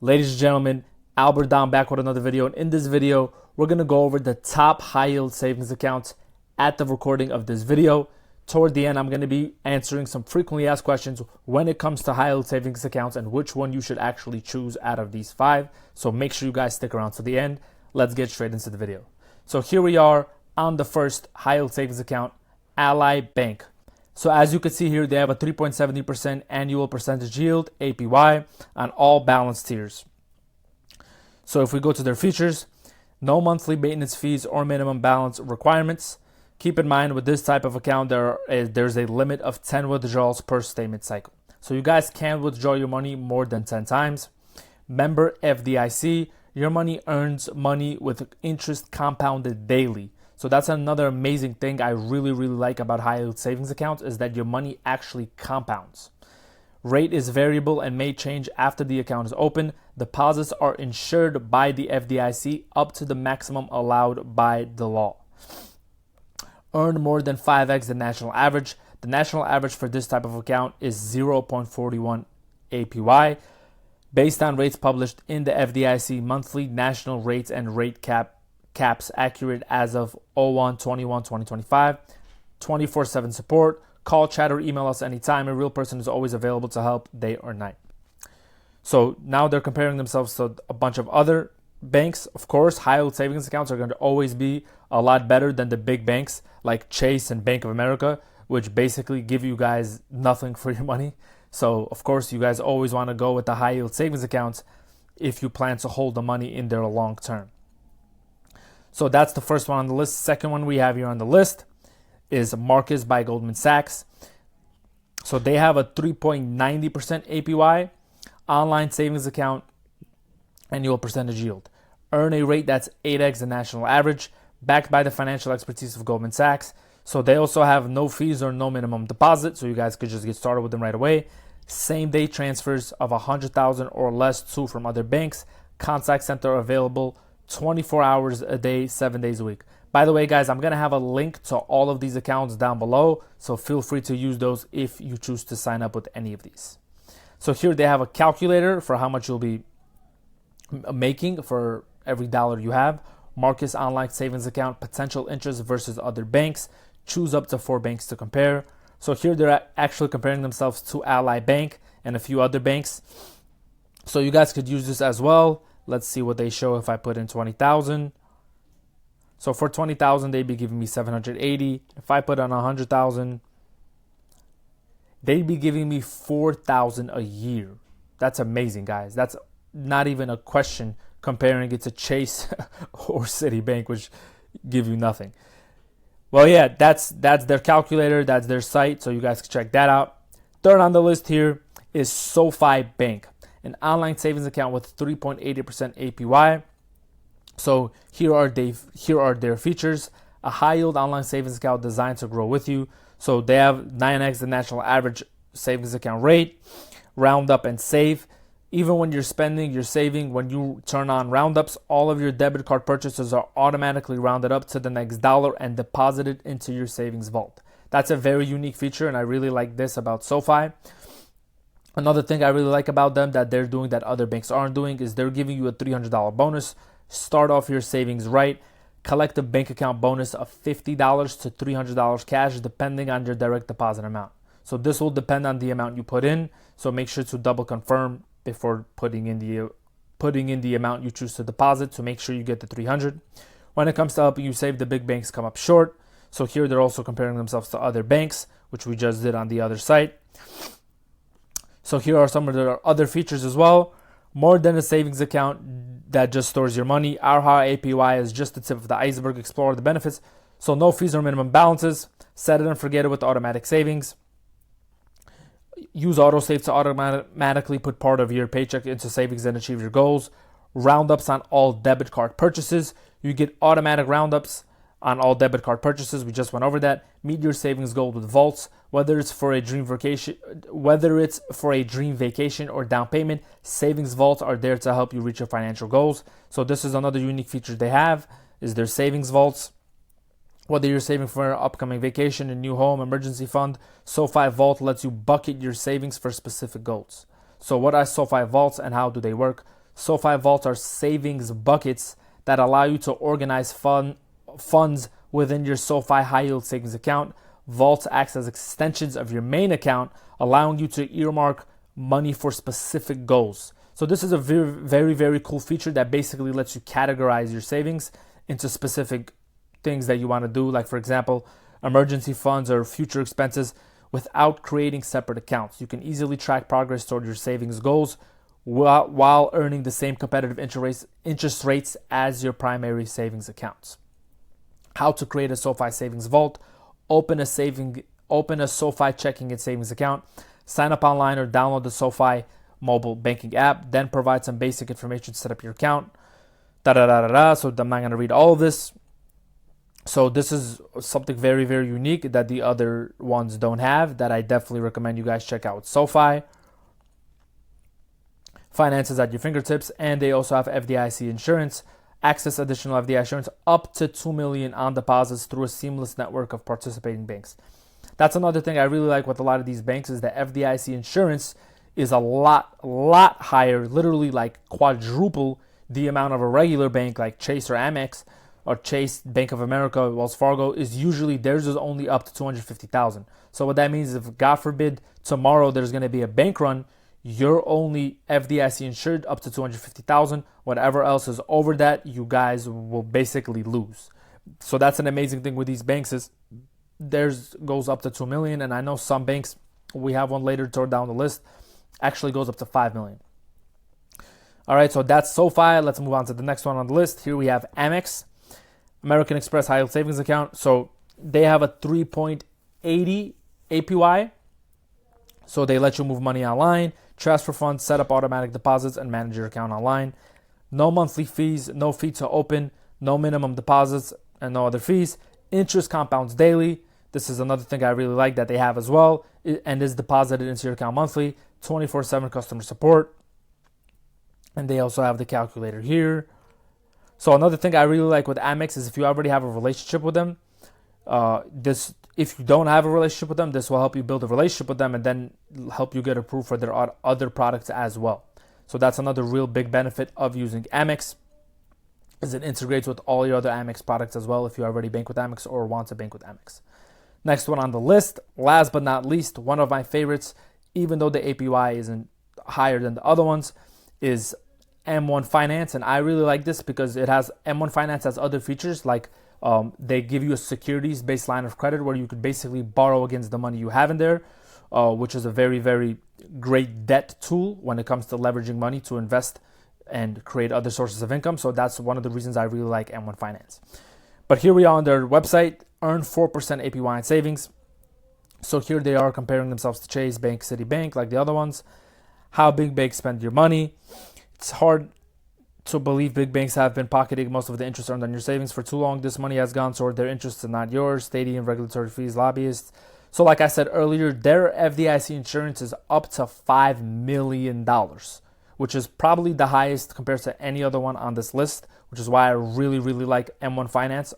Ladies and gentlemen, Albert Dom back with another video. And in this video, we're going to go over the top high yield savings accounts at the recording of this video. Toward the end, I'm going to be answering some frequently asked questions when it comes to high yield savings accounts and which one you should actually choose out of these 5. So make sure you guys stick around to the end. Let's get straight into the video. So here we are on the first high yield savings account, Ally Bank. So as you can see here, they have a 3.70% annual percentage yield, APY, on all balance tiers. So if we go to their features, no monthly maintenance fees or minimum balance requirements. Keep in mind with this type of account, there's a limit of 10 withdrawals per statement cycle. So you guys can withdraw your money more than 10 times. Member FDIC, your money earns money with interest compounded daily. So that's another amazing thing I really like about high yield savings accounts is that your money actually compounds. Rate is variable and may change after the account is open. Deposits are insured by the FDIC up to the maximum allowed by the law. Earn more than 5x the national average. The national average for this type of account is 0.41 APY based on rates published in the FDIC monthly national rates and rate caps accurate as of 01/21/2025. 24/7 support. Call, chat, or email us anytime. A real person is always available to help day or night. So now they're comparing themselves to a bunch of other banks. Of course, high yield savings accounts are going to always be a lot better than the big banks like Chase and Bank of America, which basically give you guys nothing for your money. So of course, you guys always want to go with the high yield savings accounts if you plan to hold the money in there long term. So that's the first one on the list. Second one we have here on the list is Marcus by Goldman Sachs. So they have a 3.90% APY online savings account annual percentage yield. Earn a rate that's 8x the national average, backed by the financial expertise of Goldman Sachs. So they also have no fees or no minimum deposit, so you guys could just get started with them right away. Same day transfers of 100,000 or less to from other banks. Contact center available 24 hours a day, 7 days a week. By the way, guys, I'm going to have a link to all of these accounts down below, so feel free to use those if you choose to sign up with any of these. So here they have a calculator for how much you'll be making for every dollar you have. Marcus online savings account, potential interest versus other banks. Choose up to 4 banks to compare. So here they're actually comparing themselves to Ally Bank and a few other banks. So you guys could use this as well. Let's see what they show if I put in 20,000. So for 20,000, they'd be giving me 780. If I put on 100,000, they'd be giving me 4,000 a year. That's amazing, guys. That's not even a question comparing it to Chase or Citibank, which give you nothing. Well, yeah, that's their calculator. That's their site. So you guys can check that out. Third on the list here is SoFi Bank, an online savings account with 3.80% APY. So here are their features. A high yield online savings account designed to grow with you. So they have 9x the national average savings account rate, round up and save. Even when you're spending, you're saving. When you turn on roundups, all of your debit card purchases are automatically rounded up to the next dollar and deposited into your savings vault. That's a very unique feature, and I really like this about SoFi. Another thing I really like about them that they're doing that other banks aren't doing is they're giving you a $300 bonus. Start off your savings right. Collect a bank account bonus of $50 to $300 cash depending on your direct deposit amount. So this will depend on the amount you put in. So make sure to double confirm before putting in the amount you choose to deposit to make sure you get the 300. When it comes to helping you save, the big banks come up short. So here they're also comparing themselves to other banks, which we just did on the other site. So here are some of their other features as well. More than a savings account that just stores your money. Our high APY is just the tip of the iceberg. Explore the benefits. So no fees or minimum balances. Set it and forget it with automatic savings. Use AutoSave to automatically put part of your paycheck into savings and achieve your goals. Roundups on all debit card purchases. You get automatic roundups on all debit card purchases. We just went over that. Meet your savings goal with vaults. Whether it's for a dream vacation or down payment, savings vaults are there to help you reach your financial goals. So this is another unique feature they have is their savings vaults. Whether you're saving for an upcoming vacation, a new home, emergency fund, SoFi Vault lets you bucket your savings for specific goals. So what are SoFi Vaults and how do they work? SoFi vaults are savings buckets that allow you to organize funds within your SoFi high yield savings account. Vaults acts as extensions of your main account, allowing you to earmark money for specific goals. So this is a very, very, very cool feature that basically lets you categorize your savings into specific things that you want to do. Like, for example, emergency funds or future expenses without creating separate accounts. You can easily track progress toward your savings goals while earning the same competitive interest rates as your primary savings accounts. How to create a SoFi savings vault. Open a SoFi checking and savings account. Sign up online or download the SoFi mobile banking app. Then provide some basic information to set up your account. So I'm not going to read all of this. So this is something very, very unique that the other ones don't have, that I definitely recommend you guys check out with SoFi. Finances at your fingertips, and they also have FDIC insurance. Access additional FDIC insurance up to $2 million on deposits through a seamless network of participating banks. That's another thing I really like with a lot of these banks is that FDIC insurance is a lot higher, literally like quadruple the amount of a regular bank like Chase or Amex or Chase, Bank of America, Wells Fargo. Is usually theirs is only up to $250,000. So what that means is if, God forbid, tomorrow there's going to be a bank run, you're only FDIC insured up to $250,000. Whatever else is over that, you guys will basically lose. So that's an amazing thing with these banks is theirs goes up to $2 million, and I know some banks, we have one later toward down the list, actually goes up to $5 million. All right, so that's SoFi. Let's move on to the next one on the list. Here we have Amex, American Express High Yield Savings Account. So they have a 3.80 APY. So they let you move money online, transfer funds, set up automatic deposits, and manage your account online. No monthly fees, no fee to open, no minimum deposits, and no other fees. Interest compounds daily. This is another thing I really like that they have as well, and is deposited into your account monthly. 24/7 customer support. And they also have the calculator here. So another thing I really like with Amex is if you already have a relationship with them, if you don't have a relationship with them, this will help you build a relationship with them and then help you get approved for their other products as well. So that's another real big benefit of using Amex, is it integrates with all your other Amex products as well if you already bank with Amex or want to bank with Amex. Next one on the list, last but not least, one of my favorites, even though the APY isn't higher than the other ones, is M1 Finance. And I really like this because M1 Finance has other features like they give you a securities-based line of credit where you could basically borrow against the money you have in there, which is a very, very great debt tool when it comes to leveraging money to invest and create other sources of income. So that's one of the reasons I really like M1 Finance. But here we are on their website, earn 4% APY in savings. So here they are comparing themselves to Chase Bank, Citibank, like the other ones. How big banks spend your money. It's hard to believe big banks have been pocketing most of the interest earned on your savings for too long. This money has gone toward their interests and not yours. Stadium, regulatory fees, lobbyists. So like I said earlier, their FDIC insurance is up to $5 million, which is probably the highest compared to any other one on this list, which is why I really, really like M1 Finance.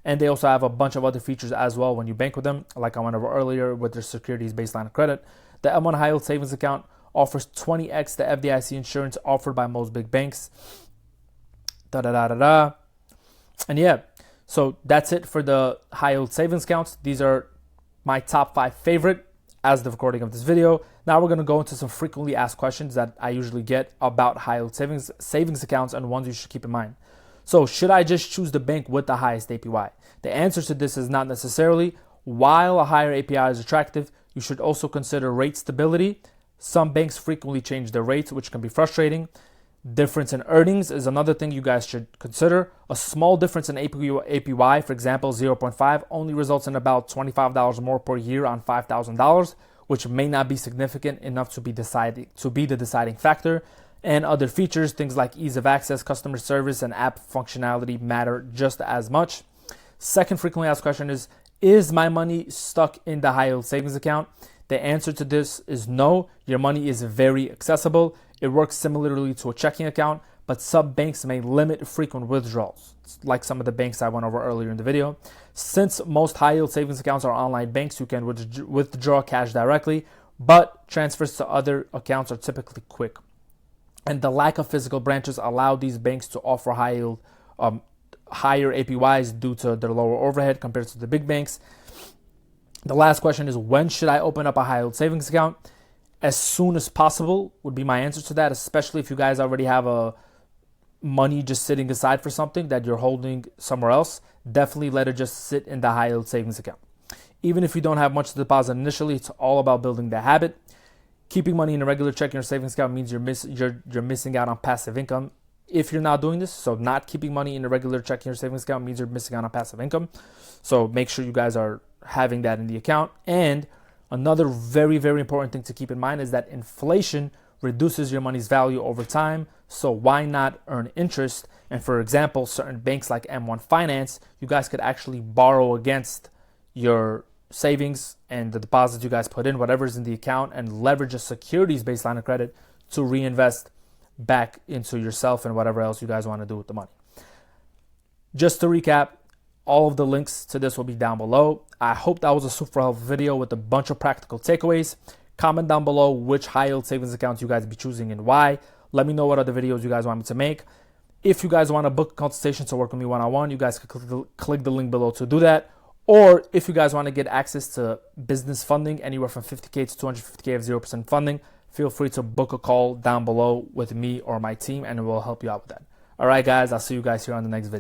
And they also have a bunch of other features as well when you bank with them, like I went over earlier with their securities-based line of credit. The M1 High Yield Savings Account offers 20x the FDIC insurance offered by most big banks. And yeah, so that's it for the high yield savings accounts. These are my top 5 favorite as the recording of this video. Now we're going to go into some frequently asked questions that I usually get about high yield savings accounts and ones you should keep in mind. So should I just choose the bank with the highest APY? The answer to this is not necessarily. While a higher APY is attractive, you should also consider rate stability. Some banks frequently change their rates, which can be frustrating. Difference in earnings is another thing you guys should consider. A small difference in APY, for example, 0.5, only results in about $25 more per year on $5,000, which may not be significant enough to be the deciding factor. And other features, things like ease of access, customer service, and app functionality matter just as much. Second frequently asked question is my money stuck in the high yield savings account? The answer to this is no. Your money is very accessible. It works similarly to a checking account, but some banks may limit frequent withdrawals, like some of the banks I went over earlier in the video. Since most high yield savings accounts are online banks, you can withdraw cash directly, but transfers to other accounts are typically quick. And the lack of physical branches allow these banks to offer higher APYs due to their lower overhead compared to the big banks. The last question is, when should I open up a high yield savings account? As soon as possible would be my answer to that, especially if you guys already have a money just sitting aside for something that you're holding somewhere else. Definitely let it just sit in the high yield savings account. Even if you don't have much to deposit initially, it's all about building the habit. Keeping money in a regular checking or savings account means you're missing out on passive income if you're not doing this. So not keeping money in a regular checking or savings account means you're missing out on passive income. So make sure you guys are having that in the account. And another very, very important thing to keep in mind is that inflation reduces your money's value over time. So why not earn interest? And for example, certain banks like M1 Finance, you guys could actually borrow against your savings and the deposits you guys put in, whatever's in the account, and leverage a securities-based line of credit to reinvest back into yourself and whatever else you guys want to do with the money. Just to recap, all of the links to this will be down below. I hope that was a super helpful video with a bunch of practical takeaways. Comment down below which high yield savings accounts you guys be choosing and why. Let me know what other videos you guys want me to make. If you guys want to book a consultation to work with me one-on-one, you guys can click the link below to do that. Or if you guys want to get access to business funding anywhere from 50K to 250K of 0% funding, feel free to book a call down below with me or my team and we'll help you out with that. All right, guys, I'll see you guys here on the next video.